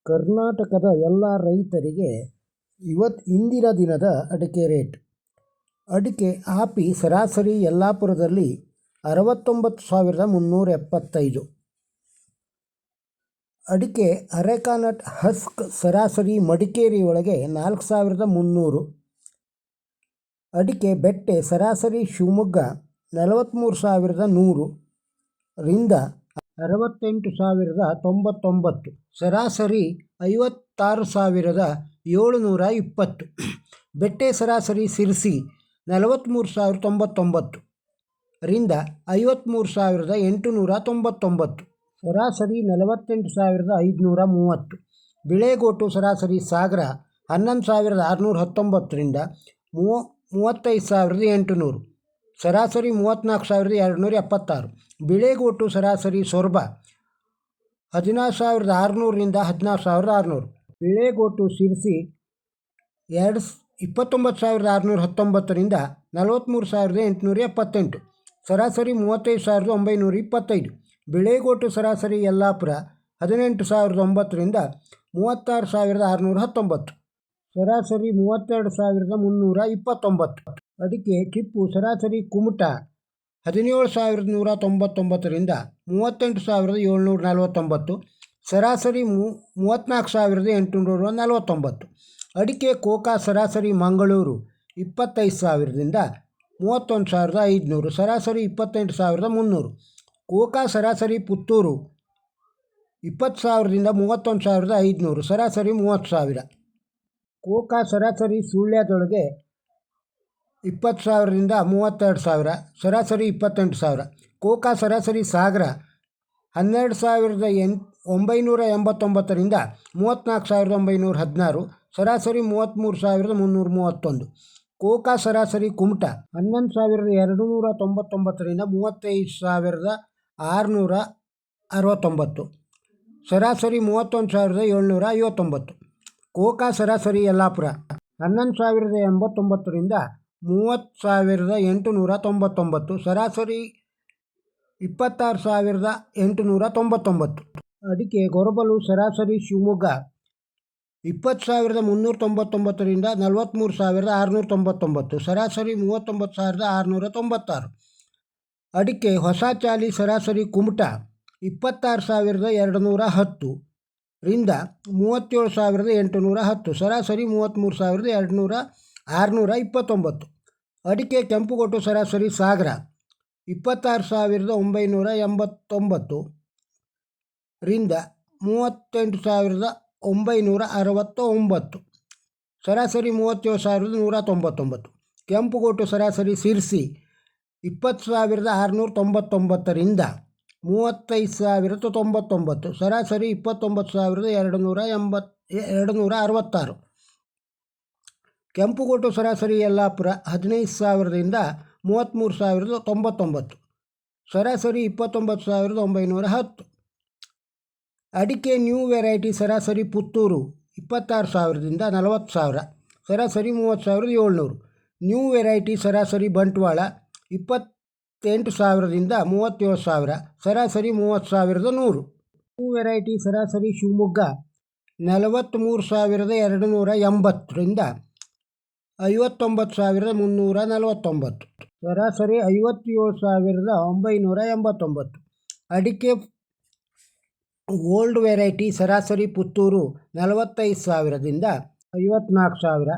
ಕರ್ನಾಟಕದ ಎಲ್ಲ ರೈತರಿಗೆ ಇಂದಿನ ದಿನದ ಅಡಿಕೆ ರೇಟ್. ಅಡಿಕೆ ಆಪಿ ಸರಾಸರಿ ಯಲ್ಲಾಪುರದಲ್ಲಿ 69,375. ಅಡಿಕೆ ಅರೆಕಾನಟ್ ಹಸ್ಕ್ ಸರಾಸರಿ ಮಡಿಕೇರಿ ಒಳಗೆ 4,300. ಅಡಿಕೆ ಬೆಟ್ಟೆ ಸರಾಸರಿ ಶಿವಮೊಗ್ಗ 43,100 ರಿಂದ 68,099. ಸರಾಸರಿ 56,720. ಬೆಟ್ಟೆ ಸರಾಸರಿ ಸಿರ್ಸಿ 43,099 ರಿಂದ 53,899. ಸರಾಸರಿ 48,530. ಬಿಳೆಗೋಟು ಸರಾಸರಿ ಸಾಗರ 11,619 ರಿಂದ 35,800. ಸರಾಸರಿ 34,276. ಬಿಳೆಗೋಟು ಸರಾಸರಿ ಸೊರಬ 16,600 ರಿಂದ 16,600. ಬಿಳೆಗೋಟು ಸಿರ್ಸಿ 29,619 ರಿಂದ 43,878. ಸರಾಸರಿ 35,925. ಬಿಳೆಗೋಟು ಸರಾಸರಿ ಯಲ್ಲಾಪುರ 18,009 ರಿಂದ 36,619. ಸರಾಸರಿ 32,329. ಅಡಿಕೆ ಚಿಪ್ಪು ಸರಾಸರಿ ಕುಮಟ 17,199 ರಿಂದ 38,749. ಸರಾಸರಿ 34,849. ಅಡಿಕೆ ಕೋಕಾ ಸರಾಸರಿ ಮಂಗಳೂರು 25,000 ರಿಂದ 31,500. ಸರಾಸರಿ 28,300. ಕೋಕಾ ಸರಾಸರಿ ಪುತ್ತೂರು 20,000 ರಿಂದ 31,500. ಸರಾಸರಿ 30,000. ಕೋಕಾ ಸರಾಸರಿ ಸುಳ್ಯದೊಳಗೆ 20,000 ರಿಂದ 32,000. ಸರಾಸರಿ 28,000. ಕೋಕಾ ಸರಾಸರಿ ಸಾಗರ 12,989 ರಿಂದ 34,916. ಸರಾಸರಿ 33,331. ಕೋಕಾ ಸರಾಸರಿ ಕುಮಟ 11,299 ರಿಂದ 35,669. ಸರಾಸರಿ 31,759. ಕೋಕಾ ಸರಾಸರಿ ಯಲ್ಲಾಪುರ 11,089 ರಿಂದ 30,899. ಸರಾಸರಿ 26,899. ಅಡಿಕೆ ಗೊರಬಲು ಸರಾಸರಿ ಶಿವಮೊಗ್ಗ 20,399 ರಿಂದ 43,699. ಸರಾಸರಿ 39,696. ಅಡಿಕೆ ಹೊಸ ಚಾಲಿ ಸರಾಸರಿ ಕುಮಟ 26,210 ರಿಂದ 37,810. ಸರಾಸರಿ 33,629. ಅಡಿಕೆ ಕೆಂಪುಗೋಟು ಸರಾಸರಿ ಸಾಗರ 26,989 ರಿಂದ 38,969. ಸರಾಸರಿ 37,199. ಕೆಂಪುಗೋಟು ಸರಾಸರಿ ಸಿರ್ಸಿ 20,699 ರಿಂದ 35,099. ಸರಾಸರಿ 29,266. ಕೆಂಪುಗೋಟು ಸರಾಸರಿ ಯಲ್ಲಾಪುರ 15,000 ರಿಂದ 33,099. ಸರಾಸರಿ 29,910. ಅಡಿಕೆ ನ್ಯೂ ವೆರೈಟಿ ಸರಾಸರಿ ಪುತ್ತೂರು 26,000 ರಿಂದ 40,000. ಸರಾಸರಿ 30,700. ನ್ಯೂ ವೆರೈಟಿ ಸರಾಸರಿ ಬಂಟ್ವಾಳ 28,000 ರಿಂದ 37,000. ಸರಾಸರಿ 30,100. ನ್ಯೂ ವೆರೈಟಿ ಸರಾಸರಿ ಶಿವಮೊಗ್ಗ 43,280 ರಿಂದ 59,349. ಸರಾಸರಿ 57,989. ಅಡಿಕೆ ಓಲ್ಡ್ ವೆರೈಟಿ ಸರಾಸರಿ ಪುತ್ತೂರು 45,000 ದಿಂದ 54,000.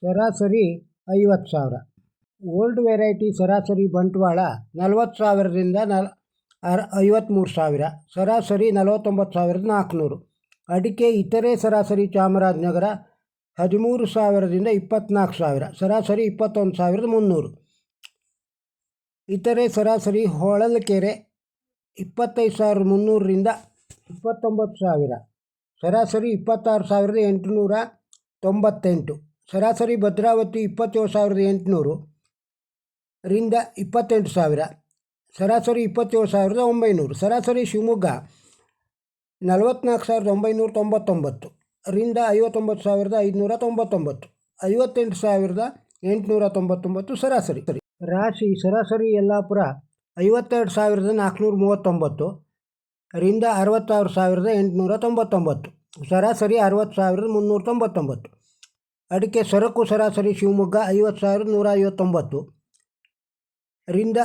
ಸರಾಸರಿ 50,000. ಓಲ್ಡ್ ವೆರೈಟಿ ಸರಾಸರಿ ಬಂಟ್ವಾಳ 40,000 ರಿಂದ 53,000. ಸರಾಸರಿ 49,400. ಅಡಿಕೆ ಇತರೆ ಸರಾಸರಿ ಚಾಮರಾಜನಗರ 13,000 ರಿಂದ 24,000. ಸರಾಸರಿ 21,300. ಇತರೆ ಸರಾಸರಿ ಹೊಳಲ್ಕೆರೆ 25,300 ರಿಂದ 29,000. ಸರಾಸರಿ 26,898. ಸರಾಸರಿ ಭದ್ರಾವತಿ 27,800 ರಿಂದ 28,000. ಸರಾಸರಿ 27,900. ಸರಾಸರಿ ಶಿವಮೊಗ್ಗ 44,999 ರಿಂದ 59,599. 58,899 ಸರಾಸರಿ. ರಾಶಿ ಸರಾಸರಿ ಯಲ್ಲಾಪುರ 52,439 ರಿಂದ 66,899. ಸರಾಸರಿ 60,399. ಅಡಿಕೆ ಸರಕು ಸರಾಸರಿ ಶಿವಮೊಗ್ಗ 50,159 ರಿಂದ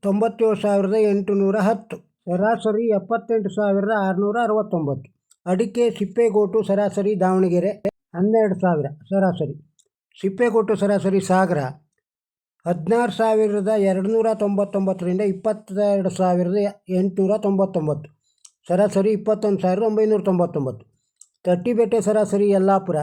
97,810. ಸರಾಸರಿ 78,669. ಅಡಿಕೆ ಸಿಪ್ಪೆಗೋಟು ಸರಾಸರಿ ದಾವಣಗೆರೆ 12,000 ಸರಾಸರಿ. ಸಿಪ್ಪೆಗೋಟು ಸರಾಸರಿ ಸಾಗರ 16,299 ರಿಂದ 22,899 ಸರಾಸರಿ 21,999. ತಟ್ಟಿಬೆಟ್ಟೆ ಸರಾಸರಿ ಯಲ್ಲಾಪುರ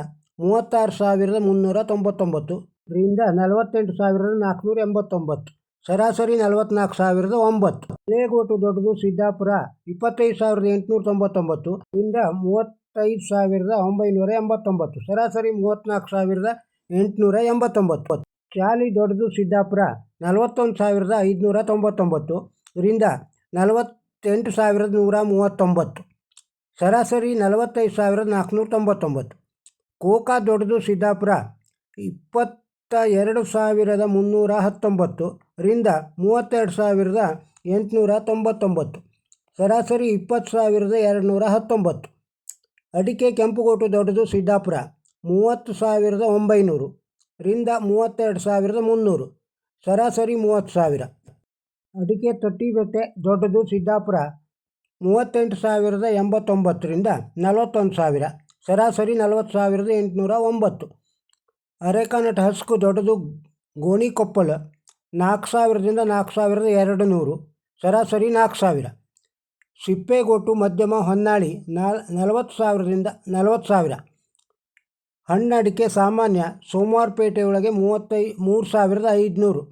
36,399 ರಿಂದ 48,489 ಸರಾಸರಿ 44,009. ಹಿರೇಗೋಟು ದೊಡ್ಡದು ಸಿದ್ದಾಪುರ 25,899 ರಿಂದ 35,989 ಸರಾಸರಿ 34,889. ಚಾಲಿ ದೊಡ್ಡದು ಸಿದ್ದಾಪುರ 41,599 ರಿಂದ 48,139 ಸರಾಸರಿ 45,499. ಕೋಕಾ ದೊಡ್ಡದು ಸಿದ್ದಾಪುರ 22,319 ರಿಂದ 32,899 ಸರಾಸರಿ 20,219. ಅಡಿಕೆ ಕೆಂಪುಗೋಟು ದೊಡ್ಡದು ಸಿದ್ದಾಪುರ 30,900 ರಿಂದ 32,300 ಸರಾಸರಿ 30,000. ಅಡಿಕೆ ತಟ್ಟಿಬೆಟ್ಟೆ ದೊಡ್ಡದು ಸಿದ್ದಾಪುರ 38,089 ರಿಂದ 41,000 ಸರಾಸರಿ 40,809. ಅರೆಕಾನಟ್ ಹಸ್ಕು ದೊಡ್ಡದು ಗೋಣಿಕೊಪ್ಪಳ 4,000 ರಿಂದ 4,200 ಸರಾಸರಿ 4,000. ಸಿಪ್ಪೆಗೋಟು ಮಧ್ಯಮ ಹೊನ್ನಾಳಿ 40,000 ರಿಂದ 40,000. ಹಣ್ಣಡಿಕೆ ಸಾಮಾನ್ಯ ಸೋಮವಾರಪೇಟೆಯೊಳಗೆ 33,500.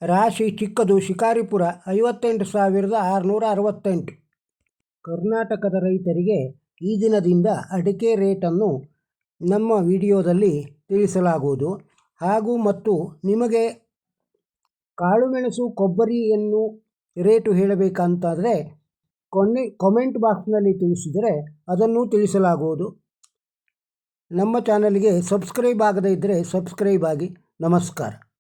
ರಾಶಿ ಚಿಕ್ಕದು ಶಿಕಾರಿಪುರ 58,668. ಕರ್ನಾಟಕದ ರೈತರಿಗೆ ಈ ದಿನದಿಂದ ಅಡಿಕೆ ರೇಟನ್ನು ನಮ್ಮ ವಿಡಿಯೋದಲ್ಲಿ ತಿಳಿಸಲಾಗುವುದು. ಹಾಗೂ ಮತ್ತು ನಿಮಗೆ ಕಾಳುಮೆಣಸು ಕೊಬ್ಬರಿಯನ್ನು ರೇಟು ಹೇಳಬೇಕಂತಾದರೆ ಕಾಮೆಂಟ್ ಬಾಕ್ಸ್ನಲ್ಲಿ ತಿಳಿಸಿದರೆ ಅದನ್ನು ತಿಳಿಸಲಾಗುವುದು. ನಮ್ಮ ಚಾನಲ್ಗೆ ಸಬ್ಸ್ಕ್ರೈಬ್ ಆಗದೇ ಇದ್ದರೆ ಸಬ್ಸ್ಕ್ರೈಬ್ ಆಗಿ. ನಮಸ್ಕಾರ.